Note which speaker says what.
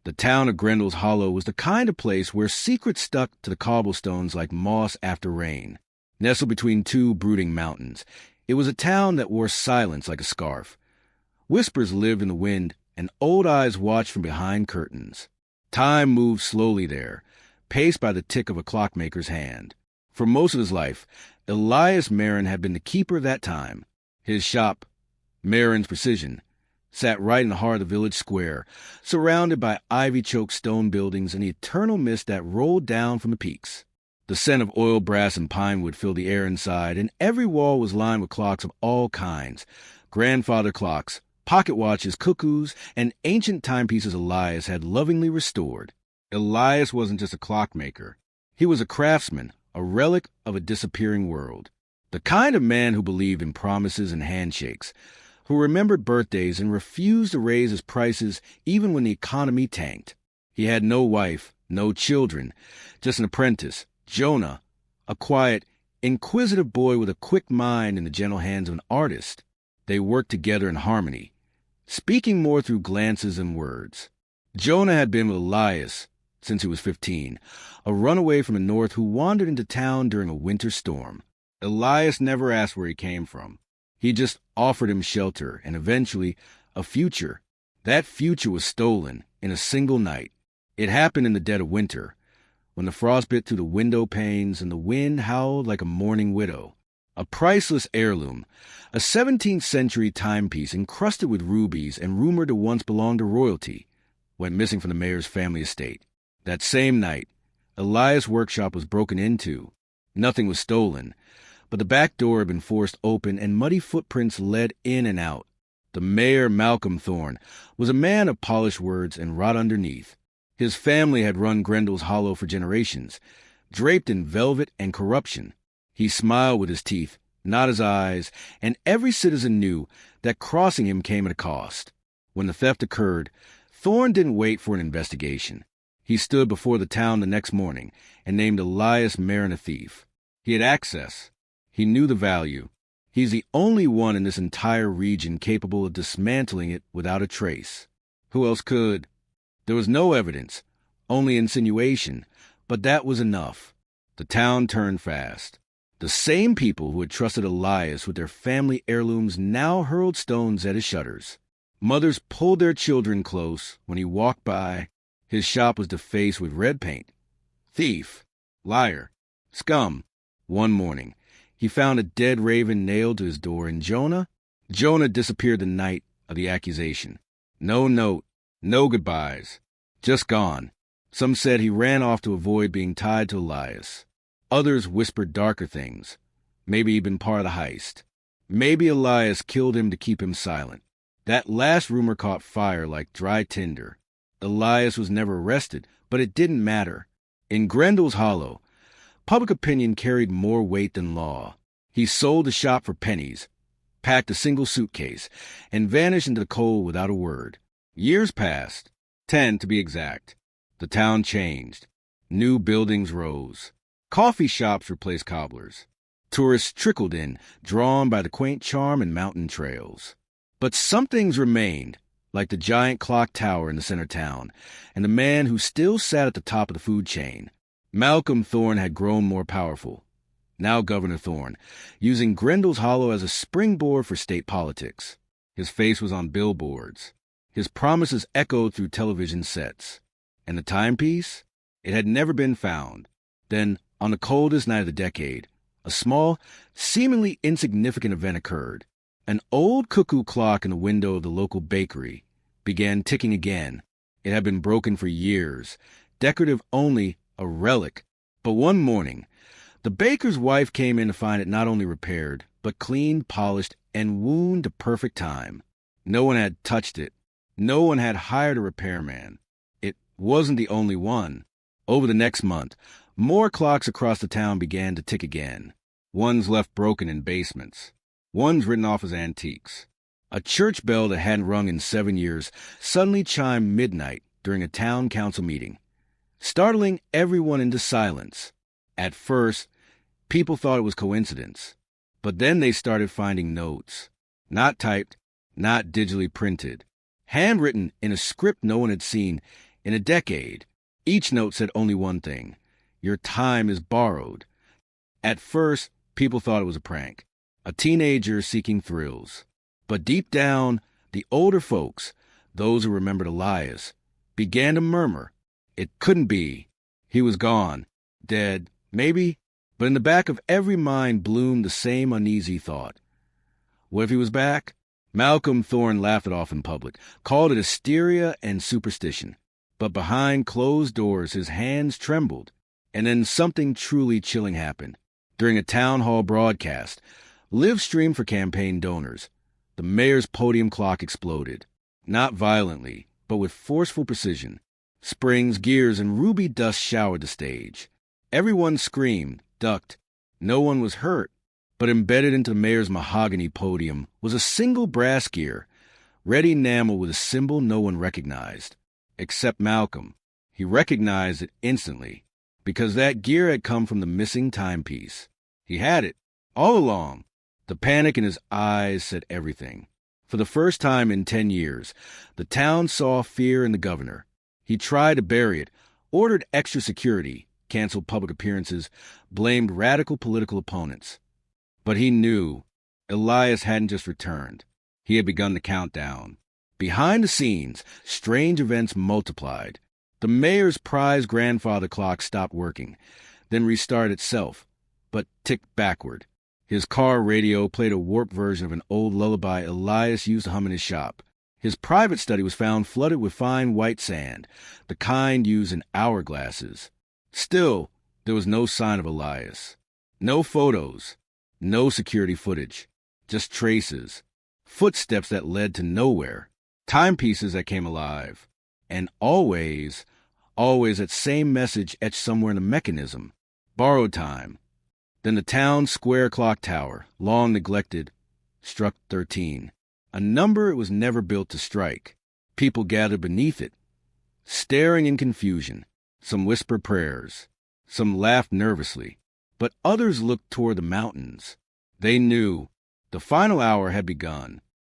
Speaker 1: The town of Grendel's Hollow was the kind of place where secrets stuck to the cobblestones like moss after rain. Nestled between two brooding mountains, it was a town that wore silence like a scarf. Whispers lived in the wind, and old eyes watched from behind curtains. Time moved slowly there, paced by the tick of a clockmaker's hand. For most of his life, Elias Marin had been the keeper of that time. His shop, Marin's Precision, sat right in the heart of the village square, surrounded by ivy-choked stone buildings and the eternal mist that rolled down from the peaks. The scent of oil, brass, and pine wood filled the air inside, and every wall was lined with clocks of all kinds. Grandfather clocks, pocket watches, cuckoos, and ancient timepieces Elias had lovingly restored. Elias wasn't just a clockmaker. He was a craftsman, a relic of a disappearing world. The kind of man who believed in promises and handshakes, who remembered birthdays and refused to raise his prices even when the economy tanked. He had no wife, no children, just an apprentice, Jonah, a quiet, inquisitive boy with a quick mind in the gentle hands of an artist. They worked together in harmony, speaking more through glances and words. Jonah had been with Elias since he was 15, a runaway from the north who wandered into town during a winter storm. Elias never asked where he came from. He just offered him shelter and eventually a future. That future was stolen in a single night. It happened in the dead of winter, when the frost bit through the window panes and the wind howled like a mourning widow. A priceless heirloom, a 17th century timepiece encrusted with rubies and rumored to once belong to royalty, went missing from the mayor's family estate. That same night, Elias' workshop was broken into. Nothing was stolen, but the back door had been forced open and muddy footprints led in and out. The mayor, Malcolm Thorne, was a man of polished words and wrought underneath. His family had run Grendel's Hollow for generations, draped in velvet and corruption. He smiled with his teeth, not his eyes, and every citizen knew that crossing him came at a cost. When the theft occurred, Thorne didn't wait for an investigation. He stood before the town the next morning and named Elias Marin a thief. He had access. He knew the value. He's the only one in this entire region capable of dismantling it without a trace. Who else could? There was no evidence, only insinuation, but that was enough. The town turned fast. The same people who had trusted Elias with their family heirlooms now hurled stones at his shutters. Mothers pulled their children close when he walked by. His shop was defaced with red paint. Thief, liar, scum. One morning, he found a dead raven nailed to his door, and Jonah disappeared the night of the accusation. No note, no goodbyes, just gone. Some said he ran off to avoid being tied to Elias. Others whispered darker things. Maybe he'd been part of the heist. Maybe Elias killed him to keep him silent. That last rumor caught fire like dry tinder. Elias was never arrested, but it didn't matter. In Grendel's Hollow, public opinion carried more weight than law. He sold the shop for pennies, packed a single suitcase, and vanished into the cold without a word. Years passed, 10 to be exact. The town changed. New buildings rose. Coffee shops replaced cobblers. Tourists trickled in, drawn by the quaint charm and mountain trails. But some things remained, like the giant clock tower in the center town, and the man who still sat at the top of the food chain. Malcolm Thorne had grown more powerful. Now Governor Thorne, using Grendel's Hollow as a springboard for state politics. His face was on billboards. His promises echoed through television sets. And the timepiece? It had never been found. Then, on the coldest night of the decade, a small, seemingly insignificant event occurred. An old cuckoo clock in the window of the local bakery began ticking again. It had been broken for years, decorative only, a relic. But one morning, the baker's wife came in to find it not only repaired, but cleaned, polished, and wound to perfect time. No one had touched it. No one had hired a repairman. It wasn't the only one. Over the next month, more clocks across the town began to tick again. Ones left broken in basements. Ones written off as antiques. A church bell that hadn't rung in 7 years suddenly chimed midnight during a town council meeting, startling everyone into silence. At first, people thought it was coincidence. But then they started finding notes. Not typed, not digitally printed. Handwritten in a script no one had seen in a decade. Each note said only one thing: your time is borrowed. At first, people thought it was a prank, a teenager seeking thrills. But deep down, the older folks, those who remembered Elias, began to murmur. It couldn't be. He was gone. Dead. Maybe. But in the back of every mind bloomed the same uneasy thought. What if he was back? Malcolm Thorne laughed it off in public, called it hysteria and superstition. But behind closed doors, his hands trembled. And then something truly chilling happened. During a town hall broadcast, live streamed for campaign donors, the mayor's podium clock exploded. Not violently, but with forceful precision. Springs, gears, and ruby dust showered the stage. Everyone screamed, ducked. No one was hurt. But embedded into the mayor's mahogany podium was a single brass gear, red enamel with a symbol no one recognized. Except Malcolm. He recognized it instantly, because that gear had come from the missing timepiece. He had it, all along. The panic in his eyes said everything. For the first time in 10 years, the town saw fear in the governor. He tried to bury it, ordered extra security, canceled public appearances, blamed radical political opponents. But he knew Elias hadn't just returned. He had begun the countdown. Behind the scenes, strange events multiplied. The mayor's prized grandfather clock stopped working, then restarted itself, but ticked backward. His car radio played a warped version of an old lullaby Elias used to hum in his shop. His private study was found flooded with fine white sand, the kind used in hourglasses. Still, there was no sign of Elias. No photos. No security footage. Just traces. Footsteps that led to nowhere. Timepieces that came alive. And always that same message etched somewhere in the mechanism. Borrowed time. Then the town square clock tower, long neglected, struck 13. A number it was never built to strike. People gathered beneath it, staring in confusion. Some whispered prayers. Some laughed nervously. But others looked toward the mountains. They knew the final hour had begun.